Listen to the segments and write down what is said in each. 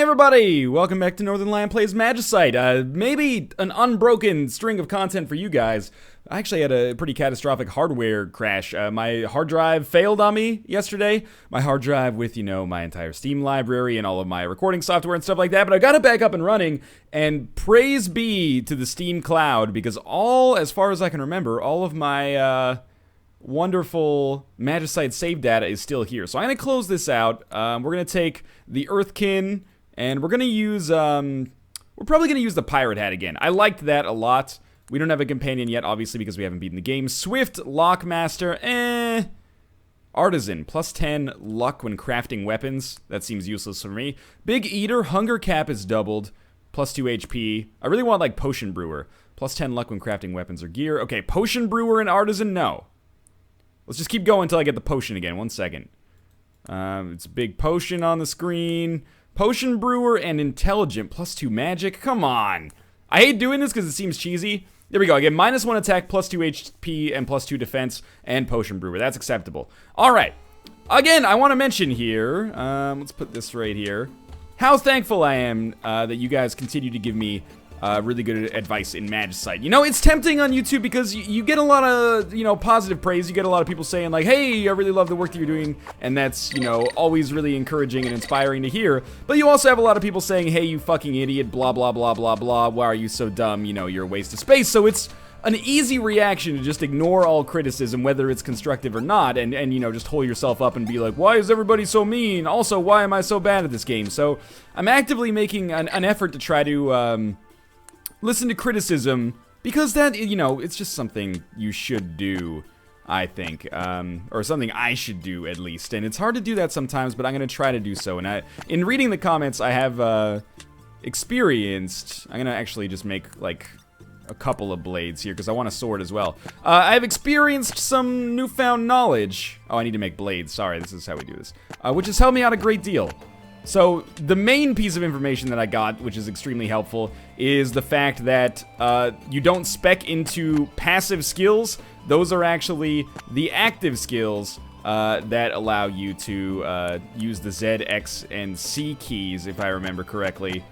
Hey everybody! Welcome back to Northernlion Plays Magicite. Maybe an unbroken string of content for you guys. I actually had a pretty catastrophic hardware crash. My hard drive failed on me yesterday. My hard drive with, my entire Steam library and all of my recording software and stuff like that. But I got it back up and running, and praise be to the Steam cloud, because as far as I can remember, all of my, wonderful Magicite save data is still here. So I'm going to close this out. We're going to take the Earthkin, and we're going to use, we're probably going to use the Pirate Hat again. I liked that a lot. We don't have a companion yet, obviously, because we haven't beaten the game. Swift, Lockmaster, Artisan, plus 10 luck when crafting weapons. That seems useless for me. Big Eater, Hunger Cap is doubled, plus 2 HP. I really want, like, Potion Brewer. Plus 10 luck when crafting weapons or gear. Okay, Potion Brewer and Artisan, no. Let's just keep going until I get the potion again. 1 second. It's a big potion on the screen. Potion Brewer and Intelligent. Plus 2 magic. Come on. I hate doing this because it seems cheesy. There we go. I get minus 1 attack, plus 2 HP, and plus 2 defense, and Potion Brewer. That's acceptable. Alright. Again, I want to mention here, let's put this right here, how thankful I am that you guys continue to give me really good advice in Magicite. It's tempting on YouTube because you get a lot of, positive praise. You get a lot of people saying, like, hey, I really love the work that you're doing, and that's, always really encouraging and inspiring to hear. But you also have a lot of people saying, hey, you fucking idiot, blah, blah, blah, blah, blah, why are you so dumb, you're a waste of space. So it's an easy reaction to just ignore all criticism, whether it's constructive or not, and just hold yourself up and be like, why is everybody so mean? Also, why am I so bad at this game? So I'm actively making an effort to try to, listen to criticism, because that, it's just something you should do, I think, or something I should do, at least, and it's hard to do that sometimes, but I'm going to try to do so, and in reading the comments, I have, experienced, I'm going to actually just make, like, a couple of blades here, because I want a sword as well. I've experienced some newfound knowledge. Oh, I need to make blades, sorry, this is how we do this, which has helped me out a great deal. So, the main piece of information that I got, which is extremely helpful, is the fact that you don't spec into passive skills. Those are actually the active skills that allow you to use the Z, X, and C keys, if I remember correctly,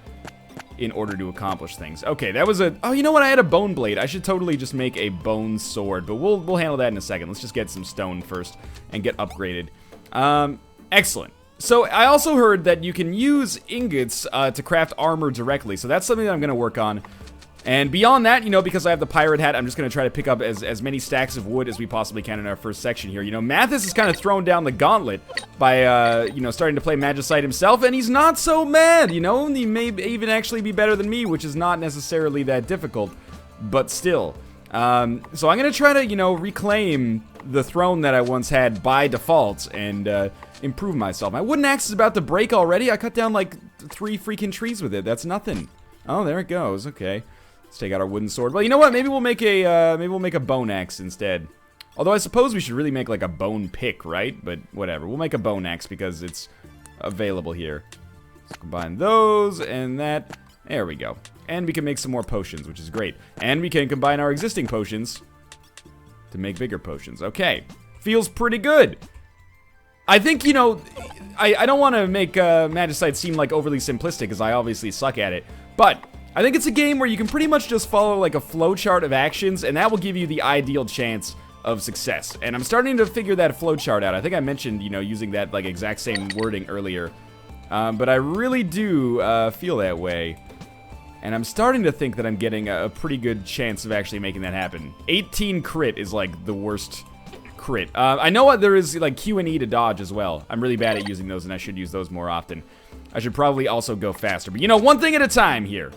in order to accomplish things. Okay, that was oh, you know what? I had a bone blade. I should totally just make a bone sword, but we'll handle that in a second. Let's just get some stone first and get upgraded. Excellent. So, I also heard that you can use ingots to craft armor directly, so that's something that I'm going to work on. And beyond that, because I have the Pirate Hat, I'm just going to try to pick up as many stacks of wood as we possibly can in our first section here. Mathis is kind of thrown down the gauntlet by, starting to play Magicite himself, and he's not so mad, He may even actually be better than me, which is not necessarily that difficult, but still. So I'm going to try to, reclaim the throne that I once had by default and improve myself. My wooden axe is about to break already. I cut down like 3 freaking trees with it. That's nothing. Oh, there it goes. Okay. Let's take out our wooden sword. Well, you know what? Maybe we'll make a bone axe instead. Although I suppose we should really make like a bone pick, right? But whatever. We'll make a bone axe because it's available here. Let's combine those and that. There we go. And we can make some more potions, which is great. And we can combine our existing potions to make bigger potions. Okay. Feels pretty good. I think, I don't want to make Magicite seem like overly simplistic, because I obviously suck at it. But I think it's a game where you can pretty much just follow like a flowchart of actions, and that will give you the ideal chance of success. And I'm starting to figure that flowchart out. I think I mentioned, using that like exact same wording earlier. But I really do feel that way. And I'm starting to think that I'm getting a pretty good chance of actually making that happen. 18 crit is like the worst crit. I know there is like Q and E to dodge as well. I'm really bad at using those, and I should use those more often. I should probably also go faster. But one thing at a time here.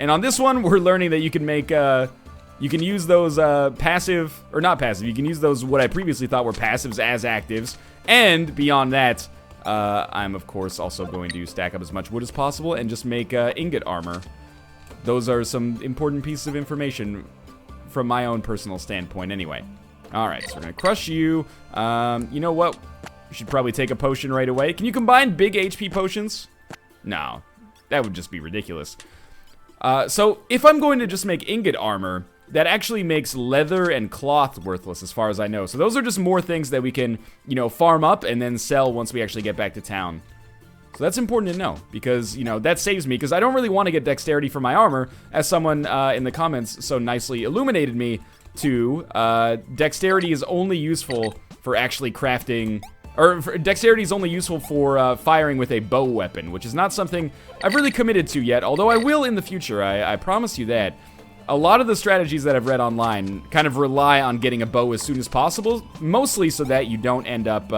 And on this one, we're learning that you can make, you can use those passive, or not passive, you can use those what I previously thought were passives as actives. And beyond that, I'm of course also going to stack up as much wood as possible and just make ingot armor. Those are some important pieces of information from my own personal standpoint anyway. Alright, so we're gonna crush you. You know what? We should probably take a potion right away. Can you combine big HP potions? No, that would just be ridiculous. So if I'm going to just make ingot armor, that actually makes leather and cloth worthless as far as I know. So those are just more things that we can, farm up and then sell once we actually get back to town. So that's important to know, because, you know, that saves me, because I don't really want to get dexterity for my armor, as someone in the comments so nicely illuminated me to. Dexterity is only useful for actually crafting, or dexterity is only useful for firing with a bow weapon, which is not something I've really committed to yet, although I will in the future, I promise you that. A lot of the strategies that I've read online kind of rely on getting a bow as soon as possible, mostly so that you don't end up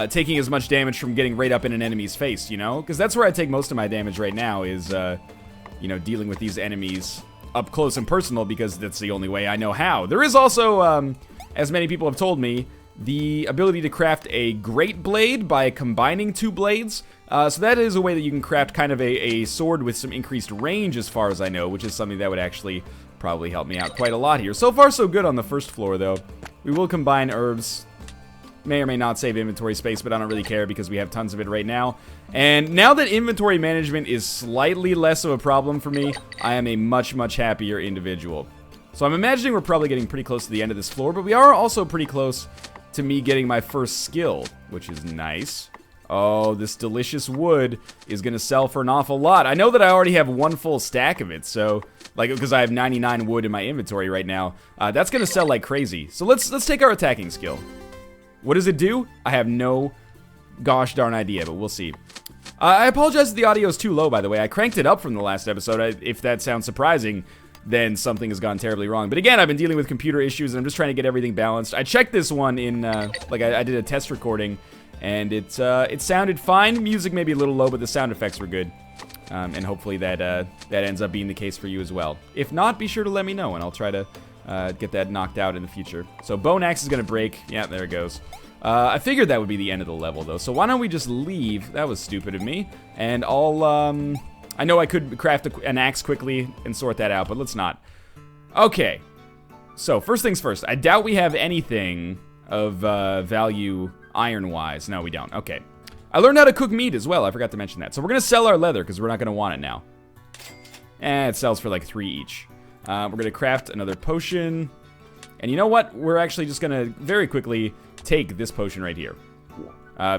taking as much damage from getting right up in an enemy's face, you know? Because that's where I take most of my damage right now is, you know, dealing with these enemies up close and personal, because that's the only way I know how. There is also, as many people have told me, the ability to craft a great blade by combining 2 blades. So that is a way that you can craft kind of a sword with some increased range, as far as I know, which is something that would actually probably help me out quite a lot here. So far, so good on the first floor, though. We will combine herbs. May or may not save inventory space, but I don't really care because we have tons of it right now. And now that inventory management is slightly less of a problem for me, I am a much, much happier individual. So I'm imagining we're probably getting pretty close to the end of this floor, but we are also pretty close to me getting my first skill, which is nice. Oh, this delicious wood is going to sell for an awful lot. I know that I already have 1 full stack of it, so, like, because I have 99 wood in my inventory right now. That's going to sell like crazy. So let's take our attacking skill. What does it do? I have no gosh darn idea, but we'll see. I apologize if the audio is too low, by the way. I cranked it up from the last episode. If that sounds surprising, then something has gone terribly wrong. But again, I've been dealing with computer issues, and I'm just trying to get everything balanced. I checked this one in, like, I did a test recording, and it sounded fine. Music may be a little low, but the sound effects were good. And hopefully that ends up being the case for you as well. If not, be sure to let me know, and I'll try to get that knocked out in the future. So bone axe is gonna break. Yeah, there it goes. I figured that would be the end of the level, though. So why don't we just leave? That was stupid of me. And I'll, I know I could craft an axe quickly and sort that out, but let's not. Okay. So first things first. I doubt we have anything of value iron-wise. No, we don't. Okay. I learned how to cook meat as well. I forgot to mention that. So we're gonna sell our leather because we're not gonna want it now. It sells for like 3 each. We're gonna craft another potion. And you know what? We're actually just gonna very quickly take this potion right here.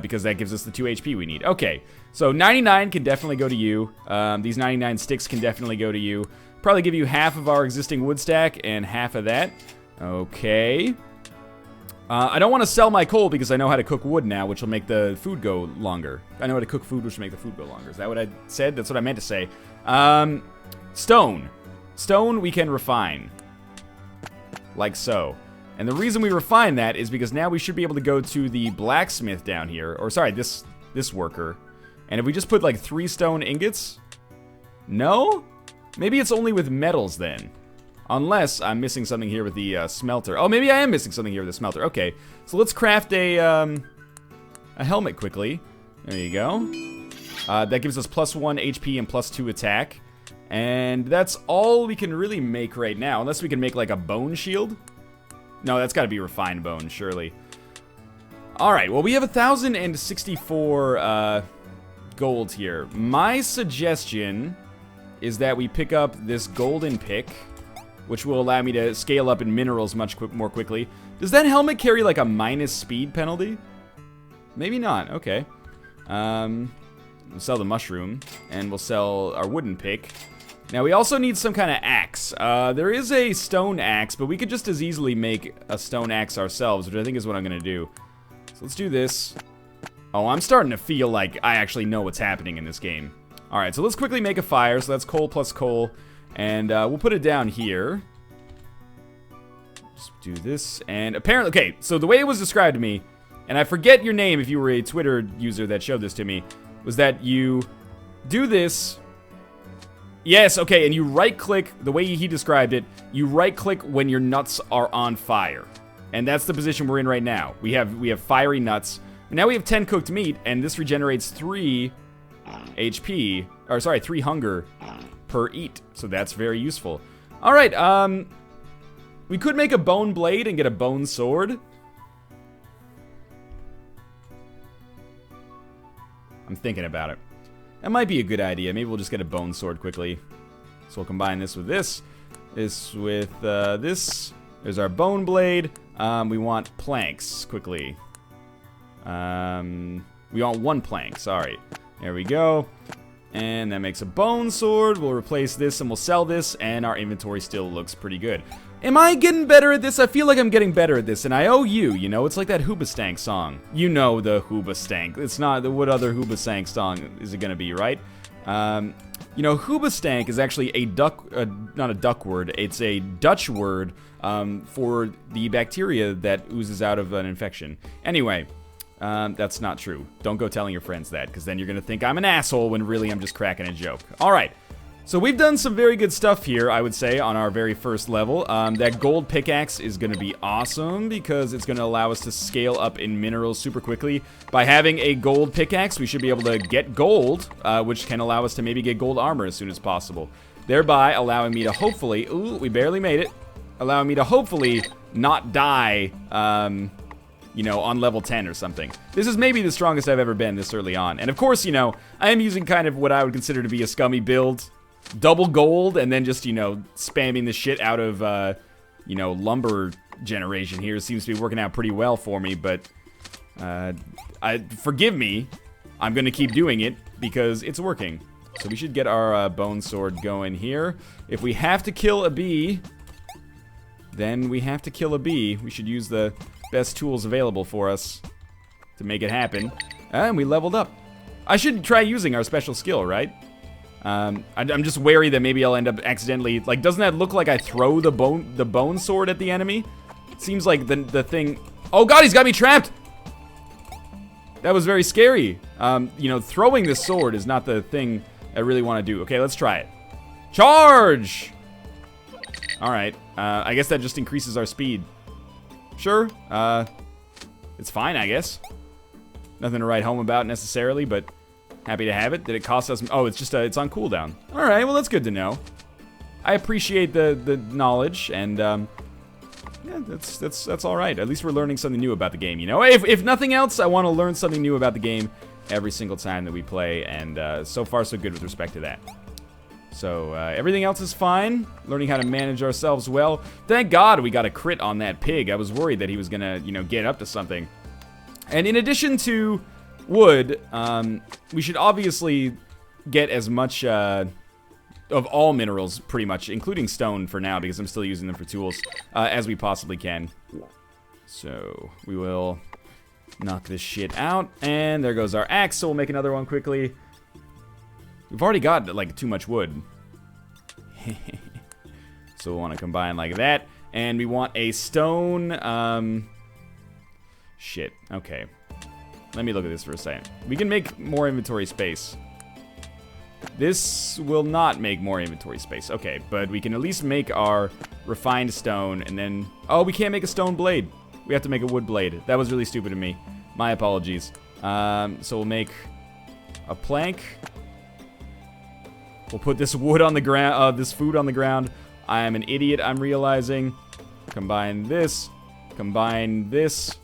Because that gives us the 2 HP we need. Okay, so 99 can definitely go to you. These 99 sticks can definitely go to you. Probably give you half of our existing wood stack and half of that. Okay. I don't want to sell my coal because I know how to cook wood now, which will make the food go longer. I know how to cook food, which will make the food go longer. Is that what I said? That's what I meant to say. Stone. Stone we can refine. Like so. And the reason we refine that is because now we should be able to go to the blacksmith down here. Or sorry, this worker. And if we just put like 3 stone ingots? No? Maybe it's only with metals then. Unless I'm missing something here with the smelter. Oh, maybe I am missing something here with the smelter. Okay, so let's craft a helmet quickly. There you go. That gives us +1 HP and +2 attack. And that's all we can really make right now. Unless we can make like a bone shield. No, that's got to be refined bone, surely. Alright, well, we have 1,064 gold here. My suggestion is that we pick up this golden pick, which will allow me to scale up in minerals much more quickly. Does that helmet carry like a minus speed penalty? Maybe not. Okay. We'll sell the mushroom, and we'll sell our wooden pick. Now, we also need some kind of axe. There is a stone axe, but we could just as easily make a stone axe ourselves, which I think is what I'm going to do. So let's do this. Oh, I'm starting to feel like I actually know what's happening in this game. All right, so let's quickly make a fire. So that's coal plus coal. And we'll put it down here. Just do this. And apparently, okay, so the way it was described to me, and I forget your name if you were a Twitter user that showed this to me, was that you do this. Yes, okay, and you right-click, the way he described it, you right-click when your nuts are on fire. And that's the position we're in right now. We have fiery nuts. Now we have 10 cooked meat, and this regenerates 3 HP, or sorry, 3 hunger per eat. So that's very useful. All right, we could make a bone blade and get a bone sword. I'm thinking about it. That might be a good idea. Maybe we'll just get a bone sword quickly. So we'll combine this with this. This with this. There's our bone blade. We want planks quickly. We We want 1 plank, sorry. There we go. And that makes a bone sword. We'll replace this and we'll sell this, and our inventory still looks pretty good. Am I getting better at this? I feel like I'm getting better at this, and I owe you, you know, it's like that Hoobastank song. You know the Hoobastank. It's not, what other Hoobastank song is it gonna be, right? You know, Hoobastank is actually a not a duck word, it's a Dutch word for the bacteria that oozes out of an infection. Anyway, that's not true. Don't go telling your friends that, because then you're gonna think I'm an asshole when really I'm just cracking a joke. Alright. So we've done some very good stuff here, I would say, on our very first level. That gold pickaxe is going to be awesome because it's going to allow us to scale up in minerals super quickly. By having a gold pickaxe, we should be able to get gold, which can allow us to maybe get gold armor as soon as possible. Thereby allowing me to hopefully, ooh, we barely made it, allowing me to hopefully not die, you know, on level 10 or something. This is maybe the strongest I've ever been this early on. And of course, you know, I am using kind of what I would consider to be a scummy build. Double gold, and then just, you know, spamming the shit out of, you know, lumber generation here seems to be working out pretty well for me, but, forgive me, I'm gonna keep doing it because it's working. So we should get our, bone sword going here. If we have to kill a bee, then we have to kill a bee. We should use the best tools available for us to make it happen. And we leveled up. I should try using our special skill, right? I'm just wary that maybe I'll end up accidentally, like, doesn't that look like I throw the bone sword at the enemy? It seems like the thing, oh god, he's got me trapped! That was very scary. You know, throwing the sword is not the thing I really want to do. Okay, let's try it. Charge! Alright, I guess that just increases our speed. Sure, it's fine, I guess. Nothing to write home about necessarily, but happy to have it. Did it cost us? Oh, it's just it's on cooldown. All right, well that's good to know. I appreciate the knowledge, and yeah, that's all right. At least we're learning something new about the game. You know, if nothing else, I want to learn something new about the game every single time that we play, and so far so good with respect to that. So everything else is fine. Learning how to manage ourselves well. Thank God we got a crit on that pig. I was worried that he was gonna, you know, get up to something. And in addition to wood, we should obviously get as much of all minerals, pretty much, including stone for now, because I'm still using them for tools, as we possibly can. So we will knock this shit out, and there goes our axe, so we'll make another one quickly. We've already got, like, too much wood. So we'll want to combine like that, and we want a stone, shit, okay. Let me look at this for a second. We can make more inventory space. This will not make more inventory space. Okay, but we can at least make our refined stone, and then... Oh, we can't make a stone blade. We have to make a wood blade. That was really stupid of me. My apologies. So we'll make a plank. We'll put this wood on the ground, this food on the ground. I am an idiot, I'm realizing. Combine this. Combine this.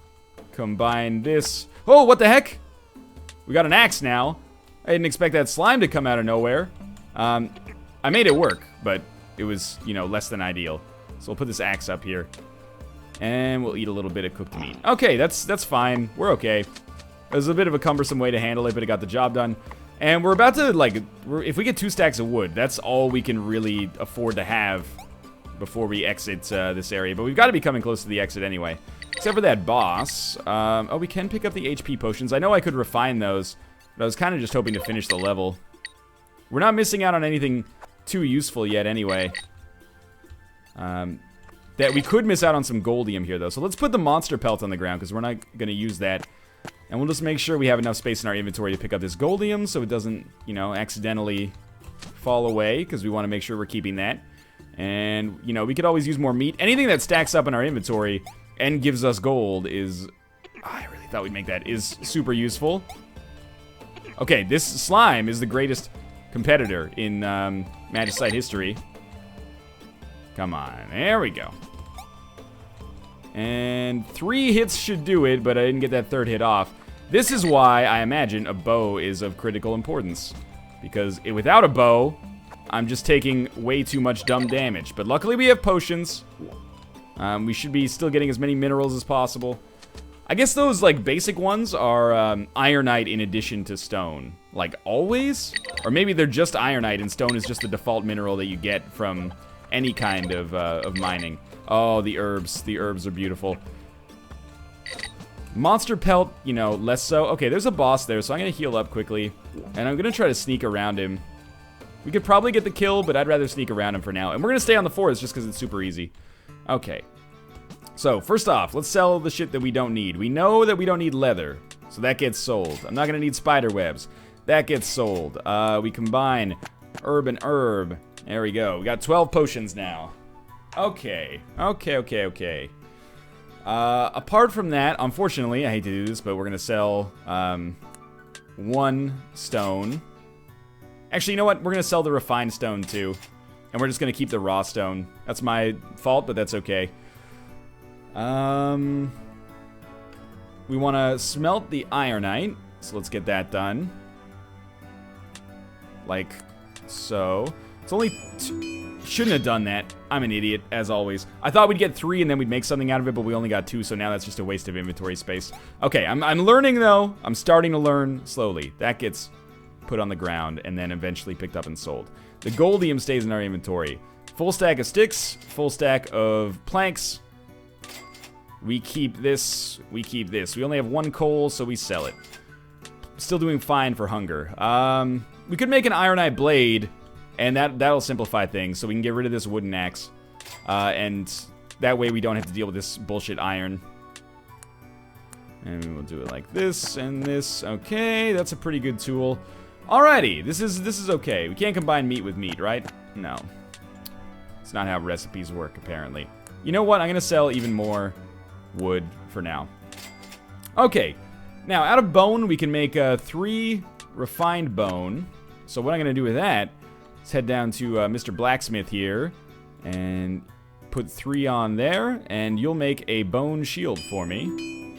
Combine this. Oh, what the heck? We got an axe now. I didn't expect that slime to come out of nowhere. I made it work, but it was, you know, less than ideal. So we'll put this axe up here. And we'll eat a little bit of cooked meat. Okay, that's fine. We're okay. It was a bit of a cumbersome way to handle it, but it got the job done. And we're about to, like, if we get 2 stacks of wood, that's all we can really afford to have before we exit this area. But we've got to be coming close to the exit anyway. Except for that boss. Oh, we can pick up the HP potions. I know I could refine those, but I was kind of just hoping to finish the level. We're not missing out on anything too useful yet anyway. That we could miss out on some goldium here, though. So let's put the monster pelt on the ground, because we're not going to use that. And we'll just make sure we have enough space in our inventory to pick up this goldium, so it doesn't, you know, accidentally fall away, because we want to make sure we're keeping that. And, you know, we could always use more meat. Anything that stacks up in our inventory and gives us gold is... I really thought we'd make that. Is super useful. Okay, this slime is the greatest competitor in Magicite history. Come on. There we go. And 3 hits should do it, but I didn't get that 3rd hit off. This is why I imagine a bow is of critical importance. Because without a bow, I'm just taking way too much dumb damage. But luckily we have potions. We should be still getting as many minerals as possible. I guess those, like, basic ones are ironite in addition to stone. Like, always? Or maybe they're just ironite and stone is just the default mineral that you get from any kind of mining. Oh, the herbs. The herbs are beautiful. Monster pelt, you know, less so. Okay, there's a boss there, so I'm going to heal up quickly. And I'm going to try to sneak around him. We could probably get the kill, but I'd rather sneak around him for now. And we're going to stay on the forest just because it's super easy. Okay. So, first off, let's sell the shit that we don't need. We know that we don't need leather, so that gets sold. I'm not going to need spider webs. That gets sold. We combine herb and herb. There we go. We got 12 potions now. Okay. Okay. Apart from that, unfortunately, I hate to do this, but we're going to sell 1 stone. Actually, you know what? We're going to sell the refined stone, too. And we're just going to keep the raw stone. That's my fault, but that's okay. We want to smelt the ironite. So let's get that done. Like so. It's only 2. Shouldn't have done that. I'm an idiot, as always. I thought we'd get 3 and then we'd make something out of it, but we only got 2, so now that's just a waste of inventory space. Okay, I'm learning, though. I'm starting to learn slowly. That gets put on the ground and then eventually picked up and sold. The goldium stays in our inventory. Full stack of sticks, full stack of planks. We keep this, we keep this. We only have 1 coal, so we sell it. Still doing fine for hunger. We could make an ironite blade, and that'll simplify things, so we can get rid of this wooden axe. And that way we don't have to deal with this bullshit iron. And we'll do it like this and this. Okay, that's a pretty good tool. Alrighty, this is okay. We can't combine meat with meat, right? No. It's not how recipes work, apparently. You know what? I'm gonna sell even more wood for now. Okay. Now, out of bone, we can make 3 refined bone. So what I'm gonna do with that is head down to Mr. Blacksmith here and put 3 on there, and you'll make a bone shield for me.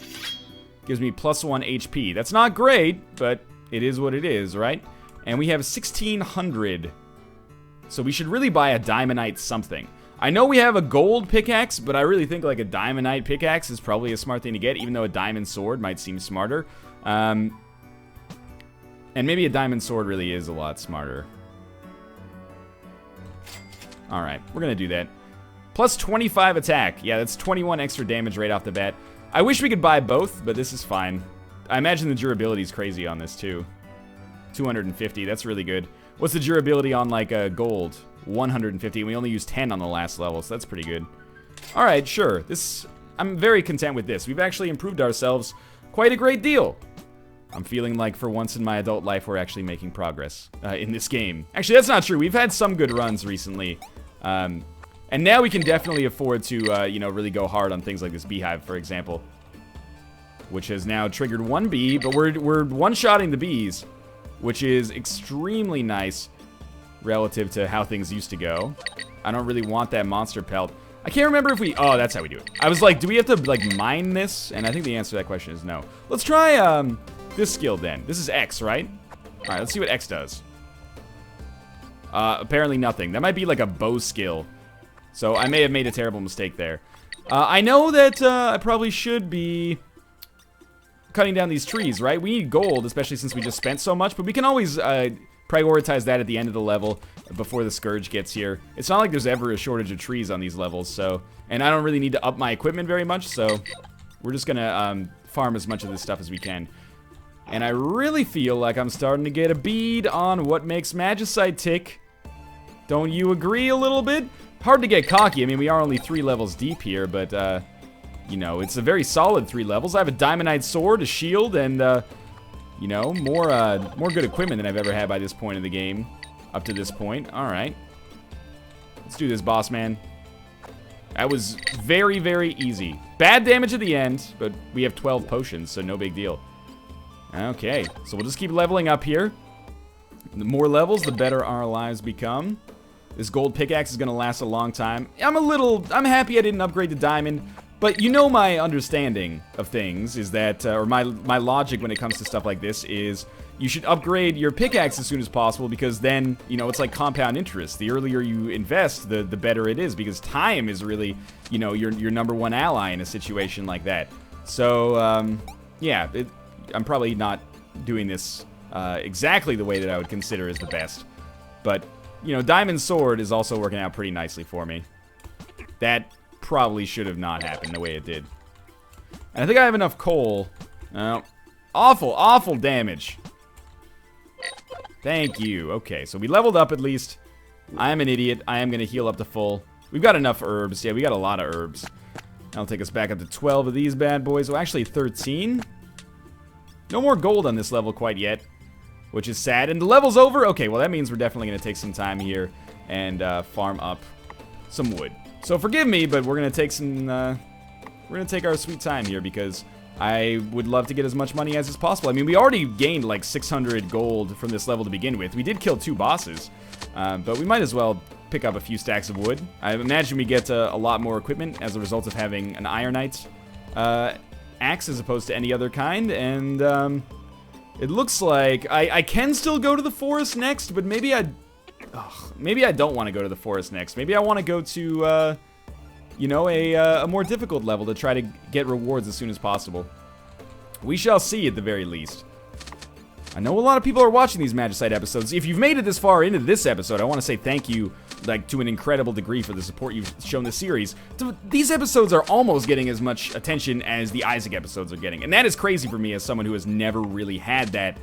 Gives me +1 HP. That's not great, but it is what it is, right? And we have 1,600. So we should really buy a diamondite something. I know we have a gold pickaxe, but I really think like a diamondite pickaxe is probably a smart thing to get, even though a diamond sword might seem smarter. And maybe a diamond sword really is a lot smarter. Alright, we're gonna do that. Plus 25 attack. Yeah, that's 21 extra damage right off the bat. I wish we could buy both, but this is fine. I imagine the durability is crazy on this, too. 250, that's really good. What's the durability on, like, gold? 150, and we only used 10 on the last level, so that's pretty good. Alright, sure. I'm very content with this. We've actually improved ourselves quite a great deal. I'm feeling like, for once in my adult life, we're actually making progress in this game. Actually, that's not true. We've had some good runs recently. And now we can definitely afford to, you know, really go hard on things like this beehive, for example. Which has now triggered 1 bee, but we're one-shotting the bees, which is extremely nice relative to how things used to go. I don't really want that monster pelt. I can't remember if we... Oh, that's how we do it. I was like, do we have to, like, mine this? And I think the answer to that question is no. Let's try, this skill, then. This is X, right? Alright, let's see what X does. Apparently nothing. That might be, like, a bow skill. So I may have made a terrible mistake there. I know that, I probably should be cutting down these trees, right? We need gold, especially since we just spent so much, but we can always prioritize that at the end of the level before the Scourge gets here. It's not like there's ever a shortage of trees on these levels, so... And I don't really need to up my equipment very much, so we're just gonna farm as much of this stuff as we can. And I really feel like I'm starting to get a bead on what makes Magicite tick. Don't you agree a little bit? Hard to get cocky. I mean, we are only 3 levels deep here, but, you know, it's a very solid 3 levels. I have a diamondite sword, a shield, and, you know, more good equipment than I've ever had by this point in the game. Up to this point. Alright. Let's do this, boss man. That was very, very easy. Bad damage at the end, but we have 12 potions, so no big deal. Okay, so we'll just keep leveling up here. The more levels, the better our lives become. This gold pickaxe is going to last a long time. I'm happy I didn't upgrade to diamond. But you know my understanding of things is that, or my logic when it comes to stuff like this is you should upgrade your pickaxe as soon as possible because then, you know, it's like compound interest. The earlier you invest, the better it is because time is really, you know, your #1 ally in a situation like that. So, yeah, I'm probably not doing this exactly the way that I would consider is the best. But, you know, Diamond Sword is also working out pretty nicely for me. That probably should have not happened the way it did. And I think I have enough coal. Awful, awful damage. Thank you. Okay, so we leveled up at least. I am an idiot. I am going to heal up to full. We've got enough herbs. Yeah, we got a lot of herbs. That'll take us back up to 12 of these bad boys. Well, actually 13. No more gold on this level quite yet, which is sad. And the level's over? Okay, well that means we're definitely going to take some time here and farm up some wood. So forgive me, but we're going to take some... we're going to take our sweet time here because I would love to get as much money as is possible. I mean, we already gained like 600 gold from this level to begin with. We did kill 2 bosses, but we might as well pick up a few stacks of wood. I imagine we get a lot more equipment as a result of having an Ironite axe as opposed to any other kind, and it looks like I can still go to the forest next, but maybe I don't want to go to the forest next. Maybe I want to go to you know, a more difficult level to try to get rewards as soon as possible. We shall see at the very least. I know a lot of people are watching these Magicite episodes. If you've made it this far into this episode, I want to say thank you, like, to an incredible degree for the support you've shown the series. These episodes are almost getting as much attention as the Isaac episodes are getting, and that is crazy for me as someone who has never really had that,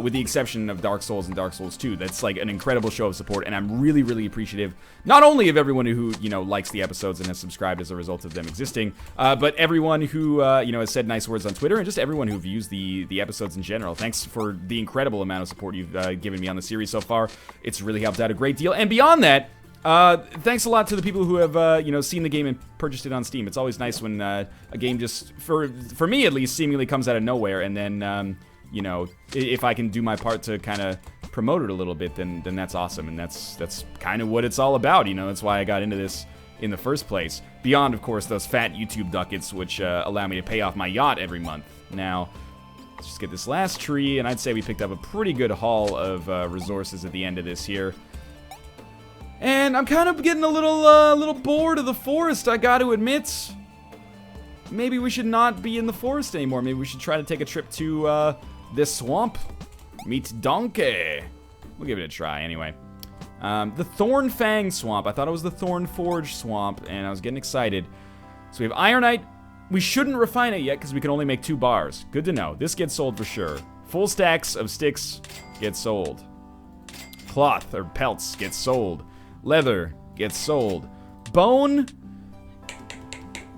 with the exception of Dark Souls and Dark Souls 2. That's like an incredible show of support, and I'm really, really appreciative, not only of everyone who, you know, likes the episodes and has subscribed as a result of them existing, but everyone who, you know, has said nice words on Twitter, and just everyone who views the episodes in general. Thanks for the incredible amount of support you've given me on the series so far. It's really helped out a great deal, and beyond that, thanks a lot to the people who have, you know, seen the game and purchased it on Steam. It's always nice when a game just, for me at least, seemingly comes out of nowhere, and then, you know, if I can do my part to kind of promote it a little bit, then that's awesome, and that's kind of what it's all about, you know. That's why I got into this in the first place. Beyond, of course, those fat YouTube ducats, which allow me to pay off my yacht every month. Now, let's just get this last tree, and I'd say we picked up a pretty good haul of resources at the end of this here. And I'm kind of getting a little bored of the forest, I got to admit. Maybe we should not be in the forest anymore. Maybe we should try to take a trip to this swamp. Meet Donkey. We'll give it a try anyway. The Thornfang Swamp. I thought it was the Thorn Forge Swamp, and I was getting excited. So we have Ironite. We shouldn't refine it yet because we can only make 2 bars. Good to know. This gets sold for sure. Full stacks of sticks get sold. Cloth or pelts get sold. Leather gets sold. Bone,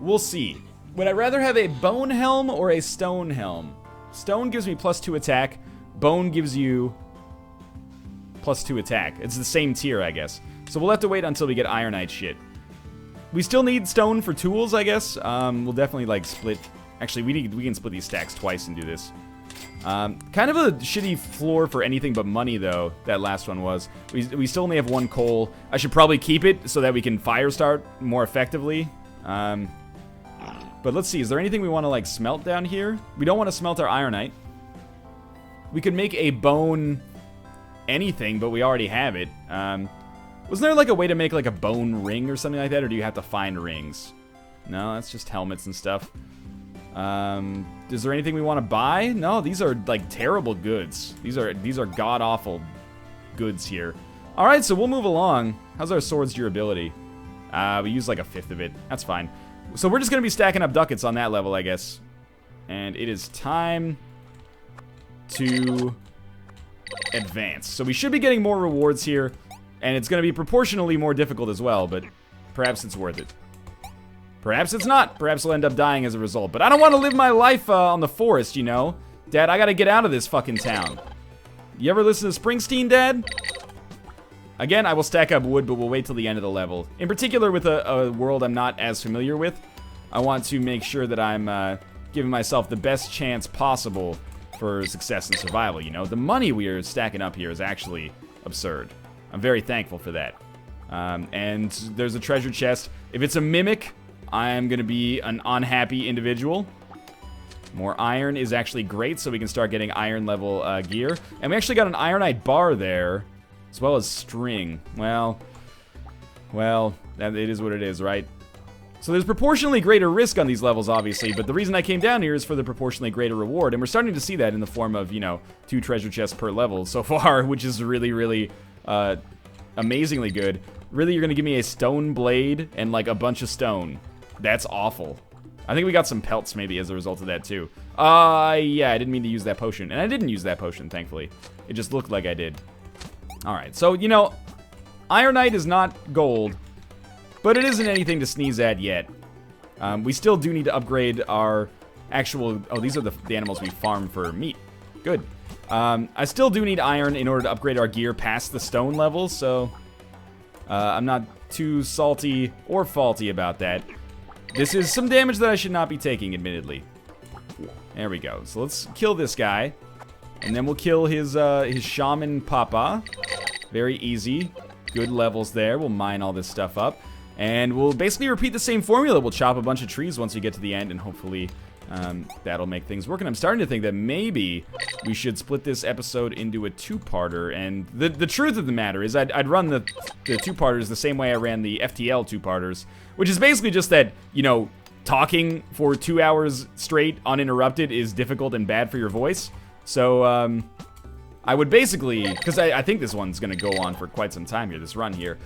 we'll see. Would I rather have a bone helm or a stone helm? Stone gives me +2 attack. Bone gives you +2 attack. It's the same tier, I guess. So we'll have to wait until we get Ironite shit. We still need stone for tools, I guess. We'll definitely, like, split. Actually, we can split these stacks twice and do this. Kind of a shitty floor for anything but money, though, that last one was. We still only have 1 coal. I should probably keep it so that we can fire start more effectively. But let's see, is there anything we want to, like, smelt down here? We don't want to smelt our Ironite. We could make a bone anything, but we already have it. Wasn't there, like, a way to make, like, a bone ring or something like that, or do you have to find rings? No, that's just helmets and stuff. Is there anything we want to buy? No, these are, like, terrible goods. These are god-awful goods here. Alright, so we'll move along. How's our sword's durability? We use, like, 1/5 of it. That's fine. So we're just gonna be stacking up ducats on that level, I guess. And it is time to advance. So we should be getting more rewards here, and it's gonna be proportionally more difficult as well, but perhaps it's worth it. Perhaps it's not. Perhaps we'll end up dying as a result. But I don't want to live my life on the forest, you know? Dad, I gotta get out of this fucking town. You ever listen to Springsteen, Dad? Again, I will stack up wood, but we'll wait till the end of the level. In particular, with a world I'm not as familiar with, I want to make sure that I'm giving myself the best chance possible for success and survival, you know? The money we are stacking up here is actually absurd. I'm very thankful for that. And there's a treasure chest. If it's a mimic, I am going to be an unhappy individual. More iron is actually great, so we can start getting iron level gear. And we actually got an Ironite bar there, as well as string. Well, it is what it is, right? So there's proportionally greater risk on these levels, obviously, but the reason I came down here is for the proportionally greater reward, and we're starting to see that in the form of, you know, 2 treasure chests per level so far, which is really, really amazingly good. Really, you're gonna give me a stone blade and, like, a bunch of stone. That's awful. I think we got some pelts, maybe, as a result of that, too. Yeah, I didn't mean to use that potion, and I didn't use that potion, thankfully. It just looked like I did. Alright, so, you know, Ironite is not gold, but it isn't anything to sneeze at yet. We still do need to upgrade our actual... Oh, these are the animals we farm for meat. Good. I still do need iron in order to upgrade our gear past the stone level, so... I'm not too salty or faulty about that. This is some damage that I should not be taking, admittedly. There we go. So let's kill this guy. And then we'll kill his shaman papa. Very easy. Good levels there. We'll mine all this stuff up. And we'll basically repeat the same formula. We'll chop a bunch of trees once we get to the end, and hopefully that'll make things work. And I'm starting to think that maybe we should split this episode into a 2-parter. And the truth of the matter is I'd run the 2-parters the same way I ran the FTL 2-parters, which is basically just that, you know, talking for 2 hours straight uninterrupted is difficult and bad for your voice. So I would basically, because I think this one's going to go on for quite some time here, this run here.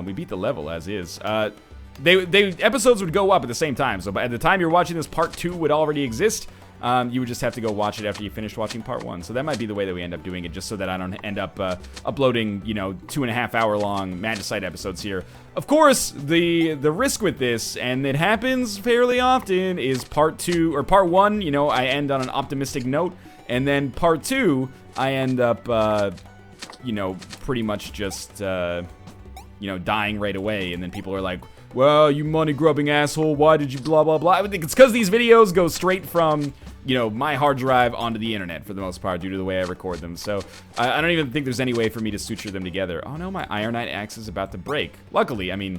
We beat the level as is. Episodes would go up at the same time, so by the time you're watching this, part 2 would already exist. You would just have to go watch it after you finished watching part 1. So that might be the way that we end up doing it, just so that I don't end up uploading, you know, 2.5-hour-long Magicite episodes here. Of course, the risk with this, and it happens fairly often, is part 2, or part 1, you know, I end on an optimistic note, and then part 2, I end up, you know, pretty much just, you know, dying right away, and then people are like, well, you money-grubbing asshole, why did you blah, blah, blah? I think it's because these videos go straight from, you know, my hard drive onto the internet, for the most part, due to the way I record them. So, I don't even think there's any way for me to suture them together. Oh, no, my Ironite axe is about to break. Luckily, I mean,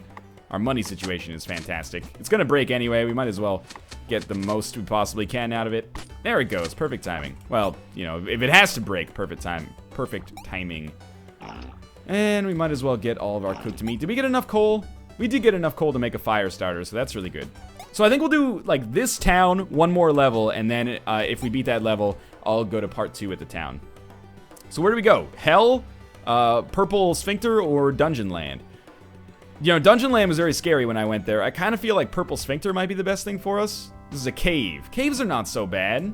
our money situation is fantastic. It's gonna break anyway, we might as well get the most we possibly can out of it. There it goes, perfect timing. Well, you know, if it has to break, perfect timing. And we might as well get all of our cooked meat. Did we get enough coal? We did get enough coal to make a fire starter, so that's really good. So I think we'll do, like, this town, one more level, and then if we beat that level, I'll go to part 2 at the town. So where do we go? Hell, Purple Sphincter, or Dungeon Land? You know, Dungeon Land was very scary when I went there. I kind of feel like Purple Sphincter might be the best thing for us. This is a cave. Caves are not so bad. You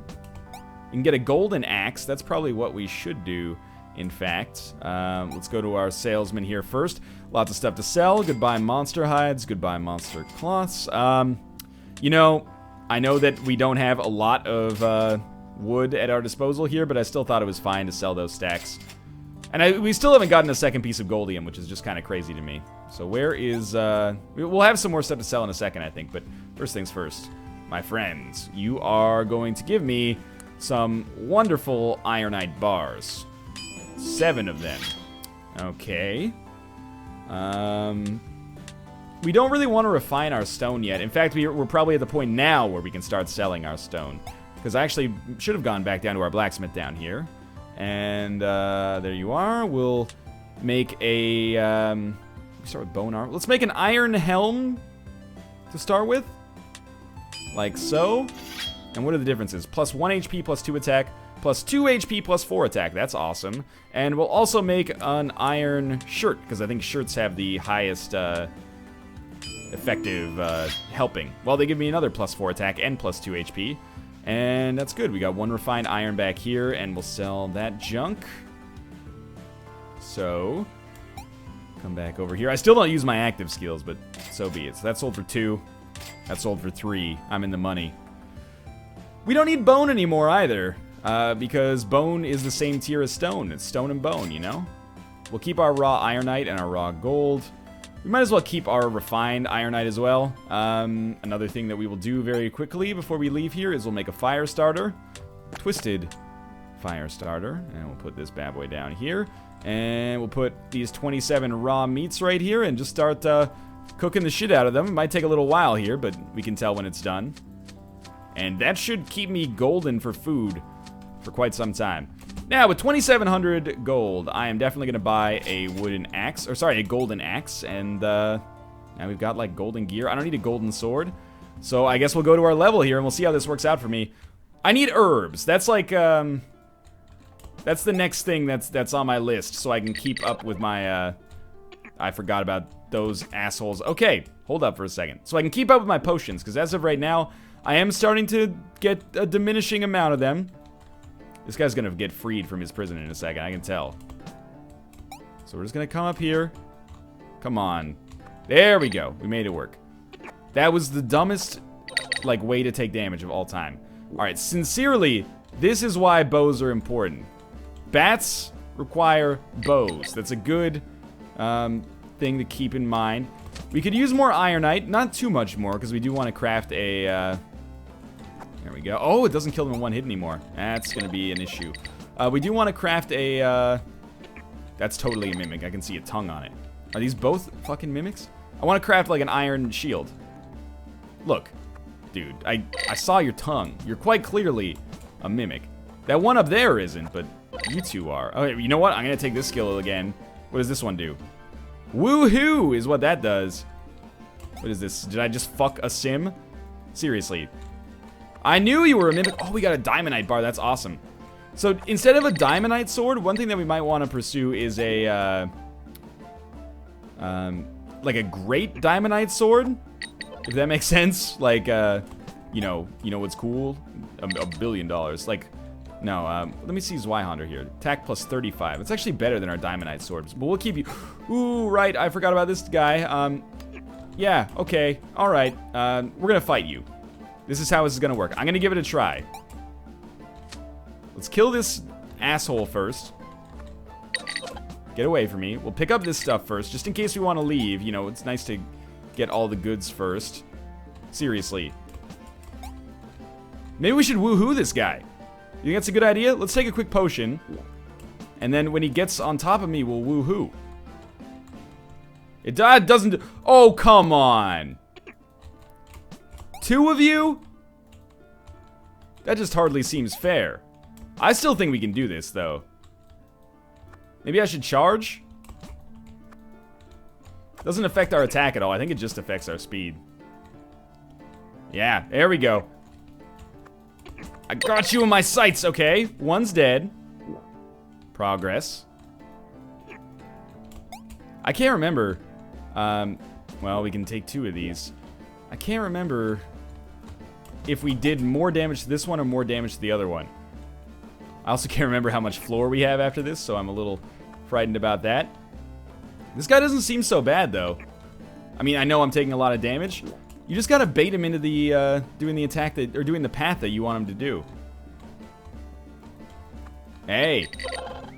can get a golden axe. That's probably what we should do, in fact. Let's go to our salesman here first. Lots of stuff to sell. Goodbye monster hides. Goodbye monster cloths. You know, I know that we don't have a lot of wood at our disposal here, but I still thought it was fine to sell those stacks. And we still haven't gotten a second piece of goldium, which is just kind of crazy to me. So where is... we'll have some more stuff to sell in a second, I think. But first things first. My friends, you are going to give me some wonderful Ironite bars. 7 of them. Okay. We don't really want to refine our stone yet. In fact, we're probably at the point now where we can start selling our stone. Because I actually should have gone back down to our blacksmith down here. And there you are. We'll make a... start with bone armor. Let's make an iron helm to start with. Like so. And what are the differences? Plus 1 HP, plus 2 attack, plus 2 HP, plus 4 attack. That's awesome. And we'll also make an iron shirt, because I think shirts have the highest effective helping. Well, they give me another plus 4 attack and plus 2 HP. And that's good. We got 1 refined iron back here, and we'll sell that junk. So, come back over here. I still don't use my active skills, but so be it. So that sold for 2. That sold for 3. I'm in the money. We don't need bone anymore either, because bone is the same tier as stone. It's stone and bone, you know? We'll keep our raw ironite and our raw gold. We might as well keep our refined ironite as well. Another thing that we will do very quickly before we leave here is we'll make a fire starter. Twisted fire starter. And we'll put this bad boy down here. And we'll put these 27 raw meats right here and just start cooking the shit out of them. It might take a little while here, but we can tell when it's done. And that should keep me golden for food for quite some time. Now, with 2,700 gold, I am definitely going to buy a wooden axe, or sorry, a golden axe, and Now we've got, like, golden gear. I don't need a golden sword. So I guess we'll go to our level here, and we'll see how this works out for me. I need herbs. That's, like, that's the next thing that's on my list, so I can keep up with my, I forgot about those assholes. Okay, hold up for a second. So I can keep up with my potions, because as of right now, I am starting to get a diminishing amount of them. This guy's gonna get freed from his prison in a second, I can tell. So we're just gonna come up here. Come on. There we go. We made it work. That was the dumbest, like, way to take damage of all time. Alright, sincerely, this is why bows are important. Bats require bows. That's a good thing to keep in mind. We could use more ironite. Not too much more, because we do want to craft a... there we go. Oh, it doesn't kill them in one hit anymore. That's going to be an issue. We do want to craft a... that's totally a mimic. I can see a tongue on it. Are these both fucking mimics? I want to craft, like, an iron shield. Look. Dude, I saw your tongue. You're quite clearly a mimic. That one up there isn't, but you two are. Okay, you know what? I'm going to take this skill again. What does this one do? Woohoo is what that does. What is this? Did I just fuck a sim? Seriously. I knew you were a mimic. Oh, we got a diamondite bar. That's awesome. So instead of a diamondite sword, one thing that we might want to pursue is a, like a great diamondite sword. If that makes sense. Like, you know what's cool? $1 billion. Like, no, let me see Zweihander here. Attack plus 35. It's actually better than our diamondite swords. But we'll keep you... Ooh, right, I forgot about this guy. Yeah, okay, alright. We're gonna fight you. This is how this is gonna work. I'm gonna give it a try. Let's kill this asshole first. Get away from me. We'll pick up this stuff first, just in case we want to leave. You know, it's nice to get all the goods first. Seriously. Maybe we should woohoo this guy. You think that's a good idea? Let's take a quick potion. And then when he gets on top of me, we'll woohoo. It doesn't... Oh, come on. Two of you? That just hardly seems fair. I still think we can do this, though. Maybe I should charge? Doesn't affect our attack at all. I think it just affects our speed. Yeah, there we go. I got you in my sights, okay? One's dead. Progress. I can't remember. Well, we can take two of these. I can't remember if we did more damage to this one or more damage to the other one. I also can't remember how much floor we have after this, so I'm a little frightened about that. This guy doesn't seem so bad, though. I mean, I know I'm taking a lot of damage. You just gotta bait him into the, doing the attack that, or doing the path that you want him to do. Hey,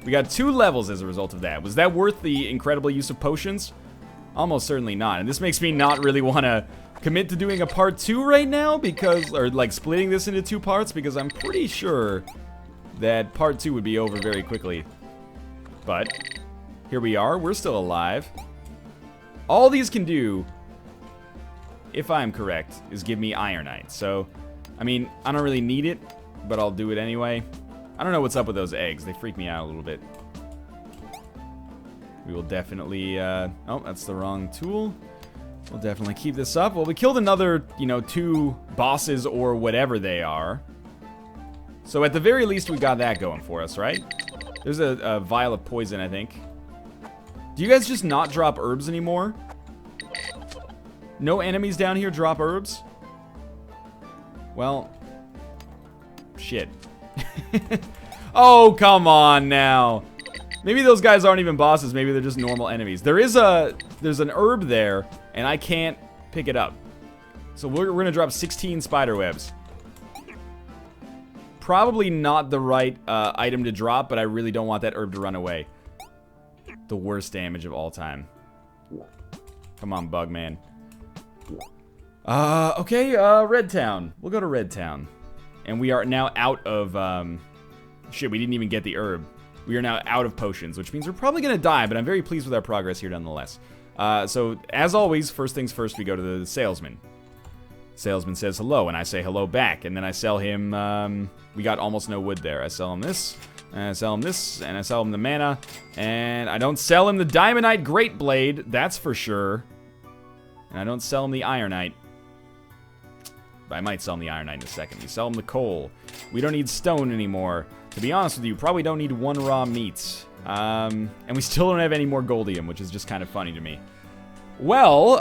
we got 2 levels as a result of that. Was that worth the incredible use of potions? Almost certainly not. And this makes me not really want to commit to doing a part 2 right now, because, or like splitting this into 2 parts, because I'm pretty sure that part 2 would be over very quickly. But here we are. We're still alive. All these can do, if I'm correct, is give me ironite. So, I mean, I don't really need it, but I'll do it anyway. I don't know what's up with those eggs. They freak me out a little bit. We will definitely, oh, that's the wrong tool. We'll definitely keep this up. Well, we killed another, 2 bosses or whatever they are. So at the very least, we got that going for us, right? There's a vial of poison, I think. Do you guys just not drop herbs anymore? No enemies down here drop herbs? Well, shit. Oh, come on now. Maybe those guys aren't even bosses. Maybe they're just normal enemies. There's an herb there, and I can't pick it up. So we're gonna drop 16 spider webs. Probably not the right item to drop, but I really don't want that herb to run away. The worst damage of all time. Come on, bug man. Okay, Red Town. We'll go to Red Town. And we are now out of, shit, we didn't even get the herb. We are now out of potions, which means we're probably gonna die, but I'm very pleased with our progress here nonetheless. So, as always, first things first, we go to the salesman. Salesman says hello, and I say hello back, and then I sell him, we got almost no wood there. I sell him this, and I sell him this, and I sell him the mana, and I don't sell him the Diamondite Great Blade, that's for sure. And I don't sell him the ironite. But I might sell him the ironite in a second. We sell him the coal. We don't need stone anymore. To be honest with you, probably don't need 1 raw meat. And we still don't have any more goldium, which is just kind of funny to me. Well,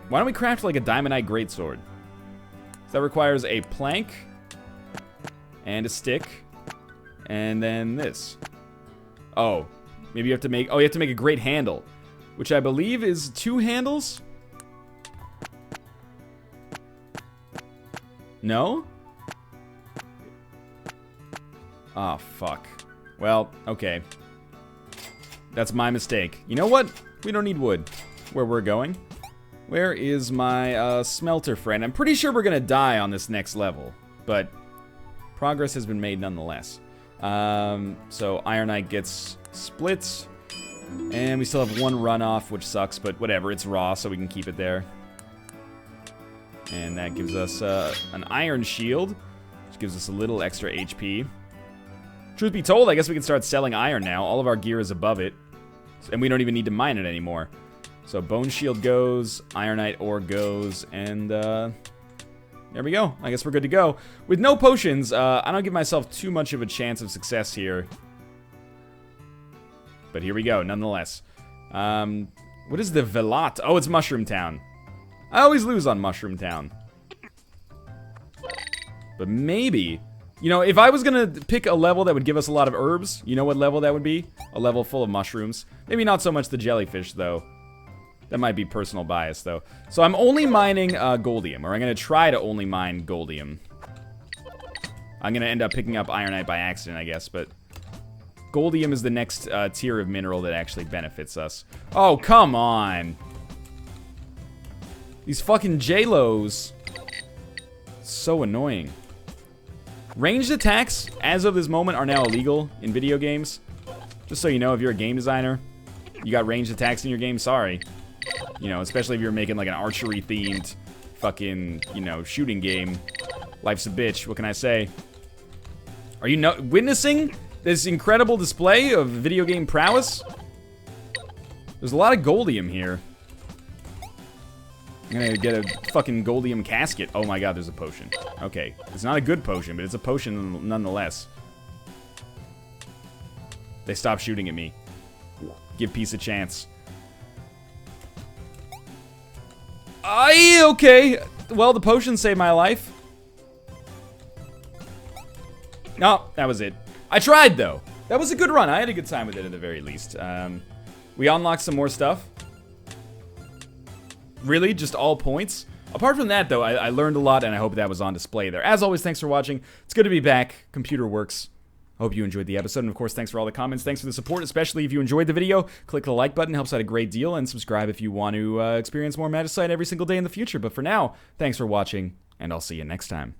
why don't we craft like a diamondite greatsword? So that requires a plank and a stick, and then this. Oh, maybe you have to make. Oh, you have to make a great handle, which I believe is 2 handles. No? Oh, fuck. Well, okay. That's my mistake. You know what? We don't need wood. Where we're going. Where is my smelter friend? I'm pretty sure we're gonna die on this next level, but progress has been made nonetheless. So ironite gets split, and we still have 1 runoff, which sucks, but whatever. It's raw, so we can keep it there. And that gives us an iron shield, which gives us a little extra HP. Truth be told, I guess we can start selling iron now. All of our gear is above it, and we don't even need to mine it anymore. So bone shield goes, ironite ore goes, and there we go. I guess we're good to go. With no potions, I don't give myself too much of a chance of success here. But here we go, nonetheless. What is the Velat? Oh, it's Mushroom Town. I always lose on Mushroom Town. But maybe, you know, if I was gonna pick a level that would give us a lot of herbs, you know what level that would be? A level full of mushrooms. Maybe not so much the jellyfish, though. That might be personal bias, though. So I'm only mining goldium, or I'm gonna try to only mine goldium. I'm gonna end up picking up ironite by accident, I guess, but goldium is the next tier of mineral that actually benefits us. Oh, come on. These fucking J-Los. So annoying. Ranged attacks, as of this moment, are now illegal in video games. Just so you know, if you're a game designer, you got ranged attacks in your game, sorry. You know, especially if you're making like an archery-themed fucking, you know, shooting game. Life's a bitch, what can I say? Are you witnessing this incredible display of video game prowess? There's a lot of goldium here. I'm gonna get a fucking goldium casket. Oh my god, there's a potion. Okay, it's not a good potion, but it's a potion nonetheless. They stopped shooting at me. Give peace a chance. Okay. Well, the potion saved my life. No, that was it. I tried, though. That was a good run. I had a good time with it at the very least. We unlocked some more stuff. Really? Just all points? Apart from that, though, I learned a lot, and I hope that was on display there. As always, thanks for watching. It's good to be back. Computer works. I hope you enjoyed the episode, and of course, thanks for all the comments. Thanks for the support, especially if you enjoyed the video. Click the like button, helps out a great deal, and subscribe if you want to experience more Magicite every single day in the future. But for now, thanks for watching, and I'll see you next time.